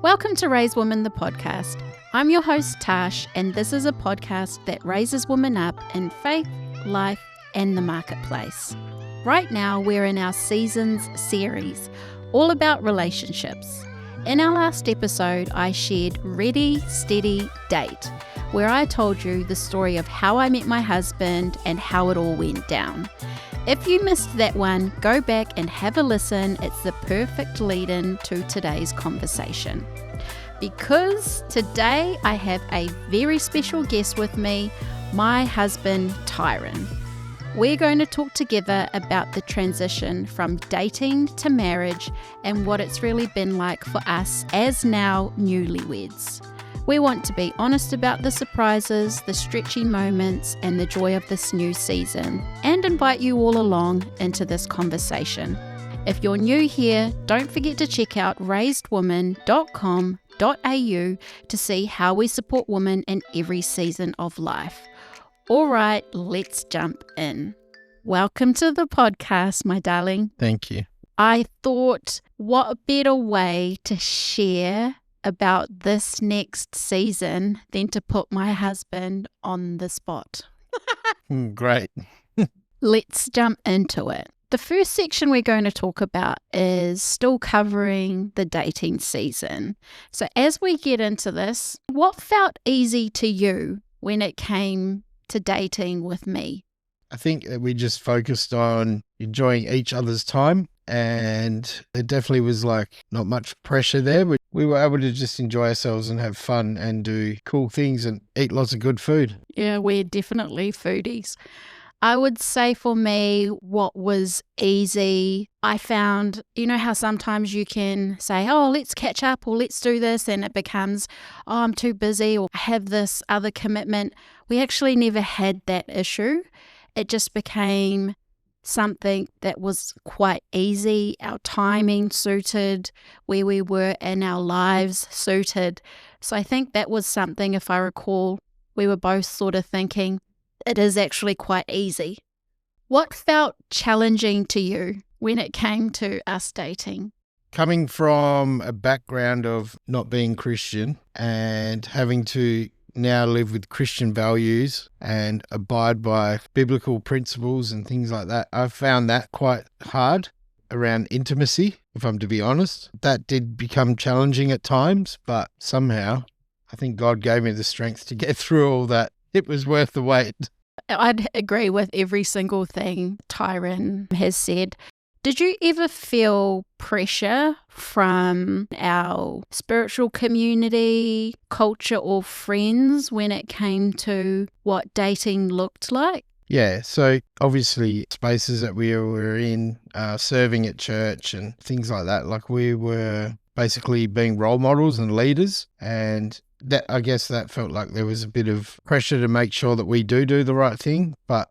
Welcome to Raise Women, the podcast. I'm your host, Tash, and this is a podcast that raises women up in faith, life, and the marketplace. Right now, we're in our Seasons series, all about relationships. In our last episode, I shared Ready, Steady, Date, where I told you the story of how I met my husband and how it all went down. If you missed that one, go back and have a listen. It's the perfect lead-in to today's conversation. Because today I have a very special guest with me, my husband, Tyron. We're going to talk together about the transition from dating to marriage and what it's really been like for us as now newlyweds. We want to be honest about the surprises, the stretchy moments, and the joy of this new season, and invite you all along into this conversation. If you're new here, don't forget to check out raisedwoman.com.au to see how we support women in every season of life. All right, let's jump in. Welcome to the podcast, my darling. Thank you. I thought, what a better way to share about this next season than to put my husband on the spot. Great. Let's jump into it. The first section we're going to talk about is still covering the dating season. So as we get into this, what felt easy to you when it came to dating with me? I think that we just focused on enjoying each other's time, and it definitely was like not much pressure there. We were able to just enjoy ourselves and have fun and do cool things and eat lots of good food. Yeah, we're definitely foodies. I would say for me, what was easy, I found, you know how sometimes you can say, oh, let's catch up or let's do this, and it becomes, oh, I'm too busy or I have this other commitment. We actually never had that issue. It just became something that was quite easy. Our timing suited, where we were in our lives suited. So I think that was something, if I recall, we were both sort of thinking, it is actually quite easy. What felt challenging to you when it came to us dating? Coming from a background of not being Christian and having to now live with Christian values and abide by biblical principles and things like that, I've found that quite hard around intimacy, if I'm to be honest. That did become challenging at times, but somehow I think God gave me the strength to get through all that. It was worth the wait. I'd agree with every single thing Tyron has said. Did you ever feel pressure from our spiritual community, culture, or friends when it came to what dating looked like? Yeah, so obviously spaces that we were in, serving at church and things like that, like we were basically being role models and leaders, and that, I guess that felt like there was a bit of pressure to make sure that we do the right thing, but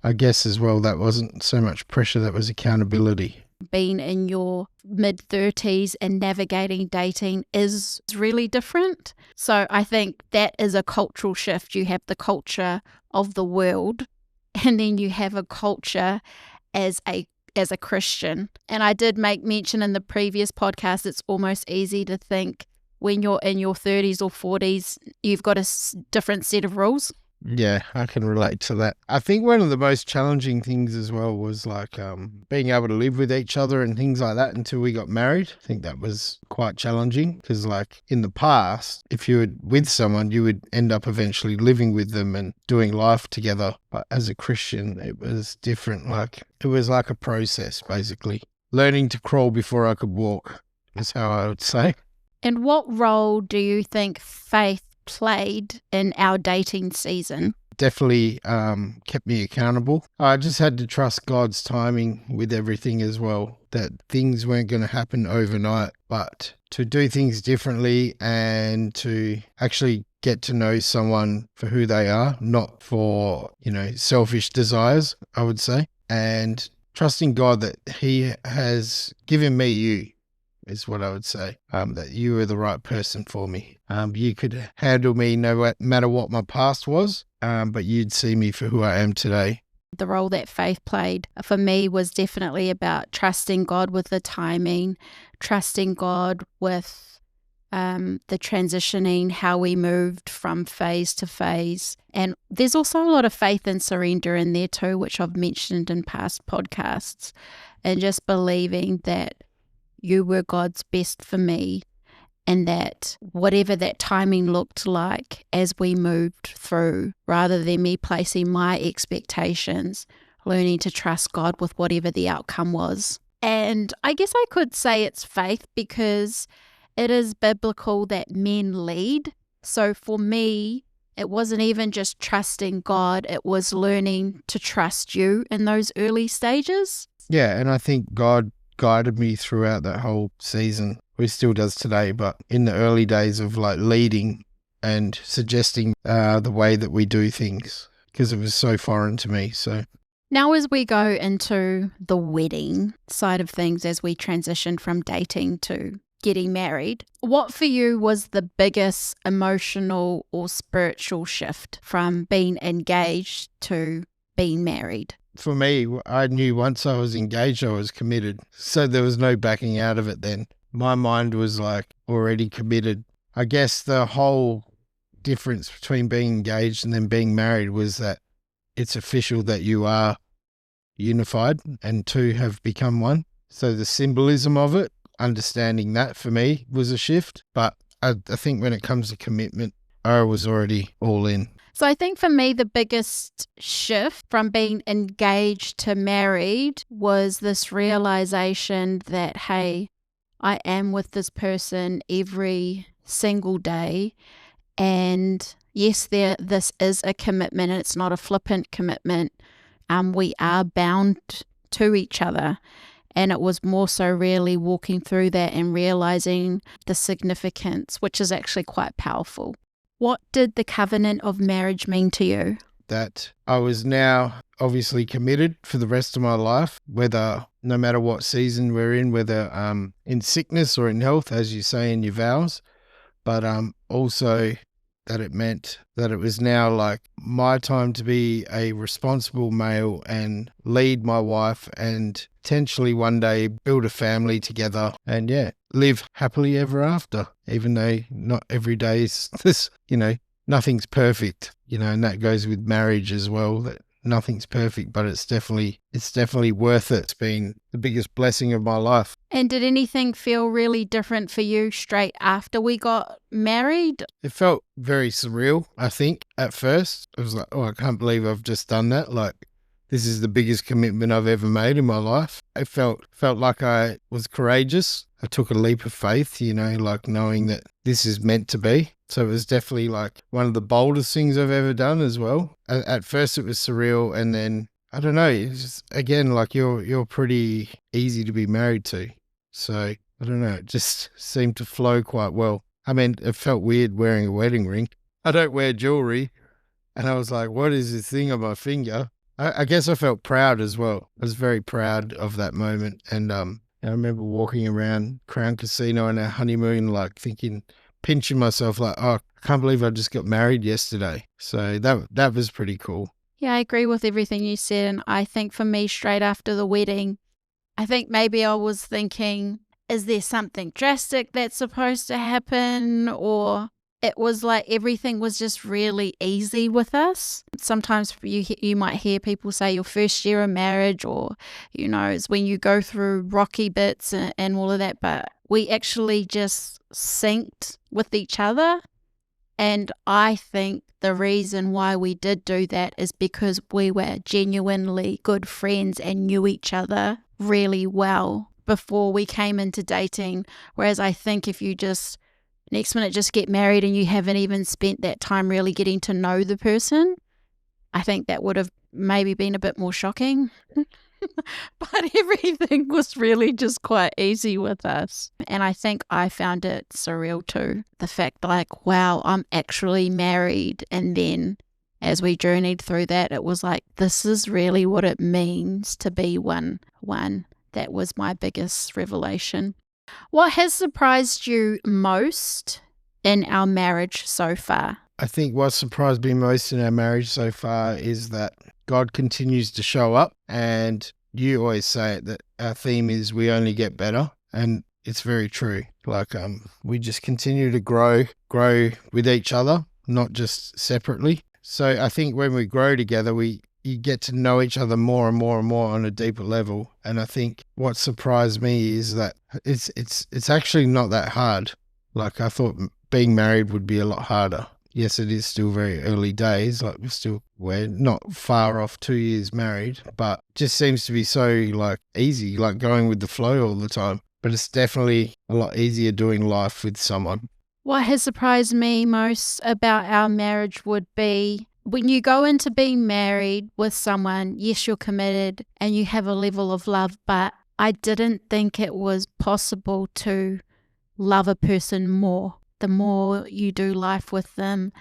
I guess as well that wasn't so much pressure, that was accountability. Being in your mid-30s and navigating dating is really different. So I think that is a cultural shift. You have the culture of the world, and then you have a culture as a Christian. And I did make mention in the previous podcast, it's almost easy to think when you're in your 30s or 40s, you've got a different set of rules. Yeah, I can relate to that. I think one of the most challenging things as well was like being able to live with each other and things like that until we got married. I think that was quite challenging because like in the past, if you were with someone, you would end up eventually living with them and doing life together. But as a Christian, it was different. Like it was like a process, basically. Learning to crawl before I could walk is how I would say. And what role do you think faith played in our dating season? Definitely kept me accountable. I just had to trust God's timing with everything as well, that things weren't going to happen overnight, but to do things differently and to actually get to know someone for who they are, not for, selfish desires, I would say, and trusting God that He has given me you. Is what I would say, that you were the right person for me. You could handle me no matter what my past was, but you'd see me for who I am today. The role that faith played for me was definitely about trusting God with the timing, trusting God with the transitioning, how we moved from phase to phase. And there's also a lot of faith and surrender in there too, which I've mentioned in past podcasts, and just believing that you were God's best for me, and that whatever that timing looked like as we moved through, rather than me placing my expectations, learning to trust God with whatever the outcome was. And I guess I could say it's faith because it is biblical that men lead. So for me, it wasn't even just trusting God, it was learning to trust you in those early stages. Yeah, and I think God guided me throughout that whole season. He still does today, but in the early days of like leading and suggesting the way that we do things, because it was so foreign to me. So now as we go into the wedding side of things, as we transition from dating to getting married, what for you was the biggest emotional or spiritual shift from being engaged to being married? For me, I knew once I was engaged, I was committed. So there was no backing out of it then. My mind was like already committed. I guess the whole difference between being engaged and then being married was that it's official that you are unified and two have become one. So the symbolism of it, understanding that for me was a shift. But I think when it comes to commitment, I was already all in. So I think for me, the biggest shift from being engaged to married was this realization that, hey, I am with this person every single day. And yes, this is a commitment, and it's not a flippant commitment. We are bound to each other. And it was more so really walking through that and realizing the significance, which is actually quite powerful. What did the covenant of marriage mean to you? That I was now obviously committed for the rest of my life, no matter what season we're in, whether in sickness or in health, as you say in your vows, but also that it meant that it was now like my time to be a responsible male and lead my wife and potentially one day build a family together and live happily ever after, even though not every day is this, nothing's perfect, and that goes with marriage as well, that nothing's perfect, but it's definitely worth it. It's been the biggest blessing of my life. And did anything feel really different for you straight after we got married? It felt very surreal, I think, at first. I was like, oh, I can't believe I've just done that. Like, this is the biggest commitment I've ever made in my life. It felt like I was courageous. I took a leap of faith, like knowing that this is meant to be. So it was definitely like one of the boldest things I've ever done as well. At first it was surreal, and then, I don't know, it's just, again, like you're pretty easy to be married to. So, I don't know, it just seemed to flow quite well. I mean, it felt weird wearing a wedding ring. I don't wear jewelry. And I was like, what is this thing on my finger? I guess I felt proud as well. I was very proud of that moment. And I remember walking around Crown Casino on our honeymoon, like thinking, pinching myself like, oh, I can't believe I just got married yesterday. So that was pretty cool. Yeah, I agree with everything you said. And I think for me, straight after the wedding, I think maybe I was thinking, is there something drastic that's supposed to happen? Or it was like everything was just really easy with us. Sometimes you might hear people say your first year of marriage, or, it's when you go through rocky bits and all of that. But we actually just synced with each other. And I think the reason why we did do that is because we were genuinely good friends and knew each other really well before we came into dating. Whereas I think if you just next minute just get married and you haven't even spent that time really getting to know the person, I think that would have maybe been a bit more shocking. But everything was really just quite easy with us. And I think I found it surreal too. The fact like, wow, I'm actually married. And then as we journeyed through that, it was like, this is really what it means to be one. That was my biggest revelation. What has surprised you most in our marriage so far? I think what surprised me most in our marriage so far is that God continues to show up, and you always say it, that our theme is we only get better. And it's very true. Like, we just continue to grow with each other, not just separately. So I think when we grow together, you get to know each other more and more and more on a deeper level. And I think what surprised me is that it's actually not that hard. Like, I thought being married would be a lot harder. Yes, it is still very early days. Like, we're not far off 2 years married, but just seems to be so like easy, like going with the flow all the time. But it's definitely a lot easier doing life with someone. What has surprised me most about our marriage would be when you go into being married with someone, yes, you're committed and you have a level of love, but I didn't think it was possible to love a person more. The more you do life with them,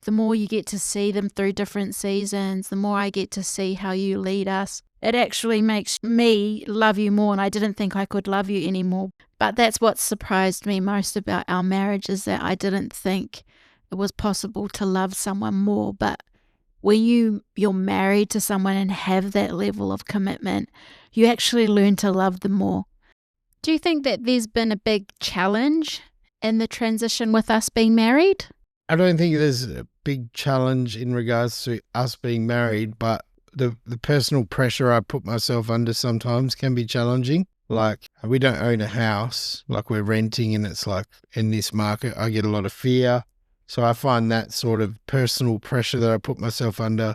the more you get to see them through different seasons, the more I get to see how you lead us. It actually makes me love you more, and I didn't think I could love you anymore. But that's what surprised me most about our marriage, is that I didn't think it was possible to love someone more. But when you're married to someone and have that level of commitment, you actually learn to love them more. Do you think that there's been a big challenge in the transition with us being married? I don't think there's a big challenge in regards to us being married, but the personal pressure I put myself under sometimes can be challenging. Like, we don't own a house, like we're renting, and it's like in this market, I get a lot of fear. So I find that sort of personal pressure that I put myself under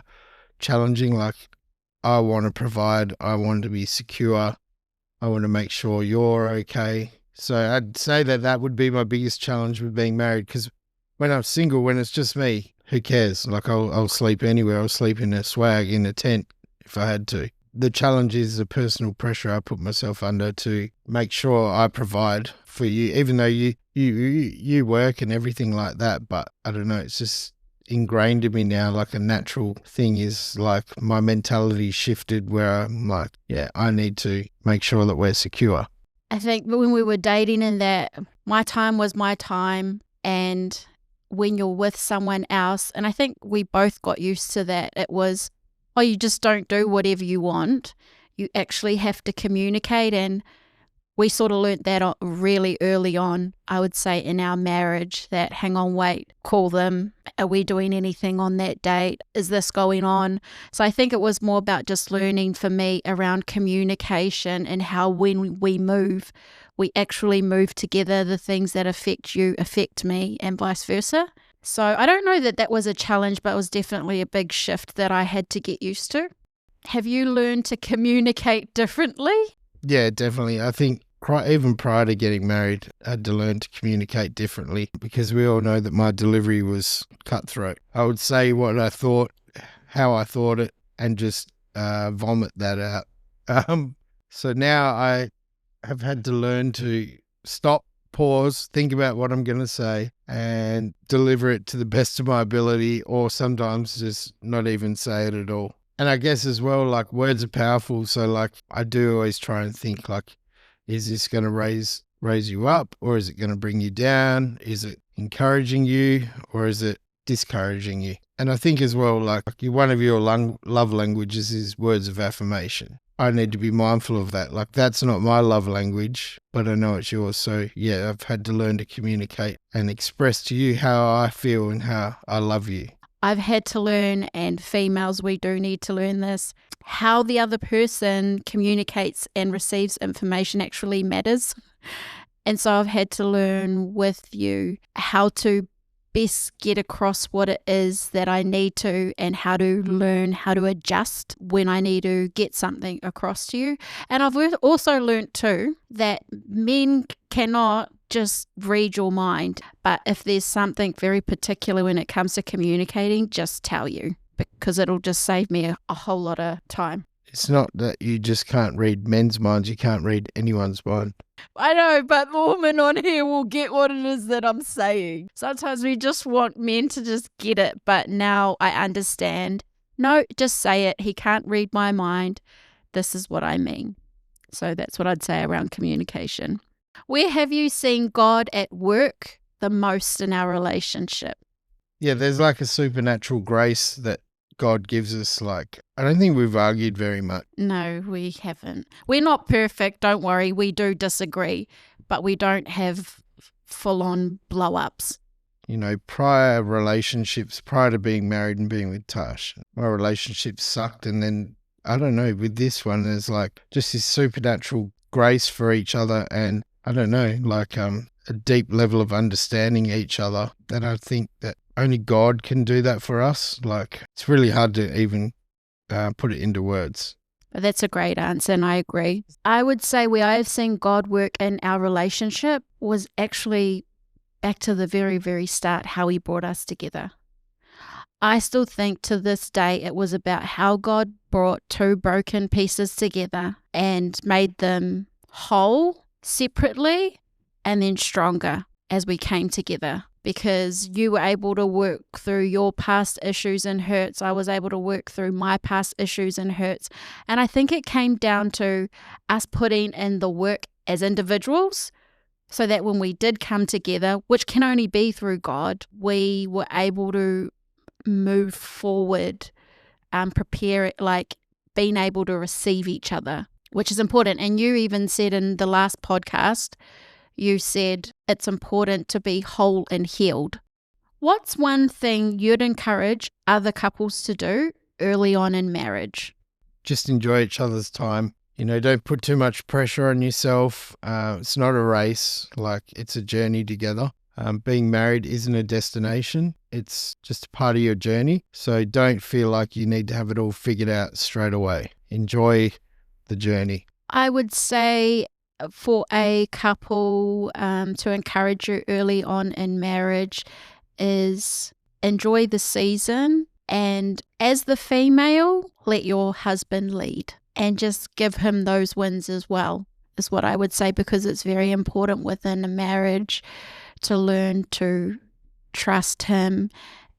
challenging. Like, I want to provide, I want to be secure, I want to make sure you're okay. So I'd say that would be my biggest challenge with being married, because when I'm single, when it's just me, who cares? Like, I'll sleep anywhere. I'll sleep in a swag, in a tent if I had to. The challenge is the personal pressure I put myself under to make sure I provide for you, even though you work and everything like that. But I don't know, it's just ingrained in me now, like a natural thing is like my mentality shifted where I'm like, yeah, I need to make sure that we're secure. I think when we were dating and that my time was my time, and when you're with someone else, and I think we both got used to that, it was, oh, you just don't do whatever you want. You actually have to communicate, and we sort of learnt that really early on, I would say, in our marriage, that hang on, wait, call them. Are we doing anything on that date? Is this going on? So I think it was more about just learning for me around communication and how when we move, we actually move together. The things that affect you affect me and vice versa. So I don't know that was a challenge, but it was definitely a big shift that I had to get used to. Have you learned to communicate differently? Yeah, definitely. I think even prior to getting married, I had to learn to communicate differently, because we all know that my delivery was cutthroat. I would say what I thought, how I thought it, and just vomit that out. So now I have had to learn to stop, pause, think about what I'm going to say, and deliver it to the best of my ability, or sometimes just not even say it at all. And I guess as well, like, words are powerful. So like, I do always try and think like, is this going to raise you up, or is it going to bring you down? Is it encouraging you, or is it discouraging you? And I think as well, like, one of your love languages is words of affirmation. I need to be mindful of that. Like, that's not my love language, but I know it's yours. So yeah, I've had to learn to communicate and express to you how I feel and how I love you. I've had to learn, and females, we do need to learn this, how the other person communicates and receives information actually matters. And so I've had to learn with you how to best get across what it is that I need to, and how to learn how to adjust when I need to get something across to you. And I've also learned too that men cannot just read your mind, but if there's something very particular when it comes to communicating, just tell you, because it'll just save me a whole lot of time. It's not that you just can't read men's minds, you can't read anyone's mind. I know, but the woman on here will get what it is that I'm saying. Sometimes we just want men to just get it, but now I understand. No, just say it. He can't read my mind. This is what I mean. So that's what I'd say around communication. Where have you seen God at work the most in our relationship? Yeah, there's like a supernatural grace that God gives us. Like, I don't think we've argued very much. No, we haven't. We're not perfect, don't worry. We do disagree. but we don't have full-on blow-ups. You know, prior relationships, prior to being married and being with Tash, my relationship sucked. And then, I don't know, with this one, there's like just this supernatural grace for each other. And I don't know, like a deep level of understanding each other that I think that only God can do that for us. Like, it's really hard to even put it into words. But that's a great answer, and I agree. I would say where I have seen God work in our relationship was actually back to the very, very start, how he brought us together. I still think to this day it was about how God brought two broken pieces together and made them whole separately and then stronger as we came together. Because you were able to work through your past issues and hurts. I was able to work through my past issues and hurts. And I think it came down to us putting in the work as individuals, so that when we did come together, which can only be through God, we were able to move forward, prepare it, like being able to receive each other, which is important. And you even said in the last podcast, you said it's important to be whole and healed. What's one thing you'd encourage other couples to do early on in marriage? Just enjoy each other's time. You know, don't put too much pressure on yourself. It's not a race, like it's a journey together. Being married isn't a destination. It's just a part of your journey. So don't feel like you need to have it all figured out straight away. Enjoy the journey. I would say for a couple to encourage you early on in marriage is enjoy the season, and as the female, let your husband lead and just give him those wins as well, is what I would say, because it's very important within a marriage to learn to trust him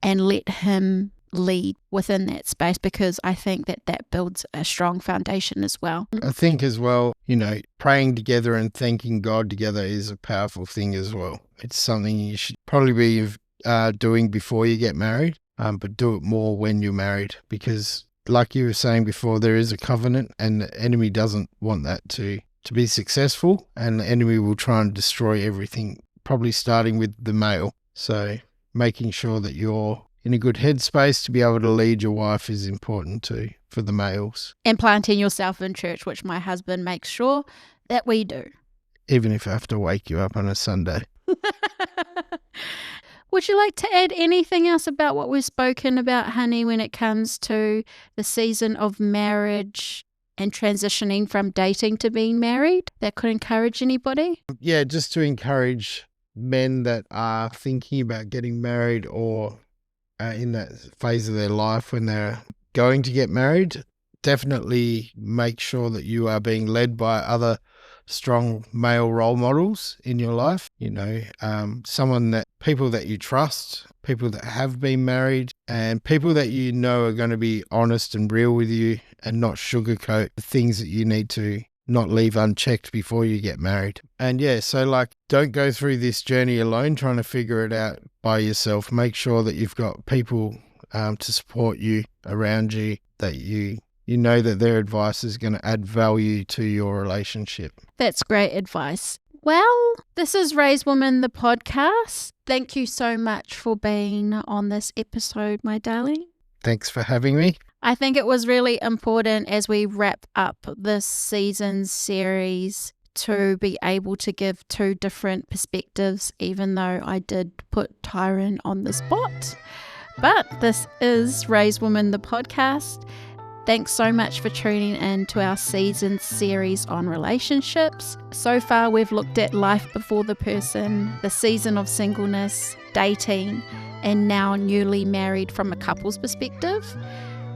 and let him lead within that space, because I think that builds a strong foundation as well. I think as well, you know, praying together and thanking God together is a powerful thing as well. It's something you should probably be doing before you get married, but do it more when you're married, because like you were saying before, there is a covenant and the enemy doesn't want that to be successful, and the enemy will try and destroy everything, probably starting with the male. So making sure that you're in a good headspace to be able to lead your wife is important too for the males. And planting yourself in church, which my husband makes sure that we do. Even if I have to wake you up on a Sunday. Would you like to add anything else about what we've spoken about, honey, when it comes to the season of marriage and transitioning from dating to being married that could encourage anybody? Yeah, just to encourage men that are thinking about getting married or in that phase of their life when they're going to get married. Definitely make sure that you are being led by other strong male role models in your life. You know, people that you trust, people that have been married, and people that you know are going to be honest and real with you and not sugarcoat the things that you need to not leave unchecked before you get married. And yeah, so like, don't go through this journey alone trying to figure it out by yourself. Make sure that you've got people to support you around you, that you know that their advice is going to add value to your relationship. That's great advice. Well, this is Raise Woman, the podcast. Thank you so much for being on this episode, my darling. Thanks for having me. I think it was really important as we wrap up this season series to be able to give two different perspectives, even though I did put Tyron on the spot. But this is Raise Woman, the podcast. Thanks so much for tuning in to our season series on relationships. So far, we've looked at life before the person, the season of singleness, dating, and now newly married from a couple's perspective.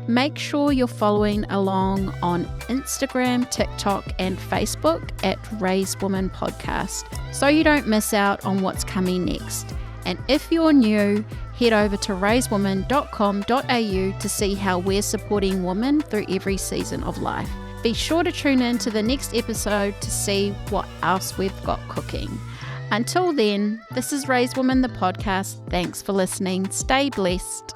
Make sure you're following along on Instagram, TikTok, and Facebook at Raise Woman Podcast so you don't miss out on what's coming next. And if you're new, head over to raisewoman.com.au to see how we're supporting women through every season of life. Be sure to tune in to the next episode to see what else we've got cooking. Until then, this is Raise Woman, the podcast. Thanks for listening. Stay blessed.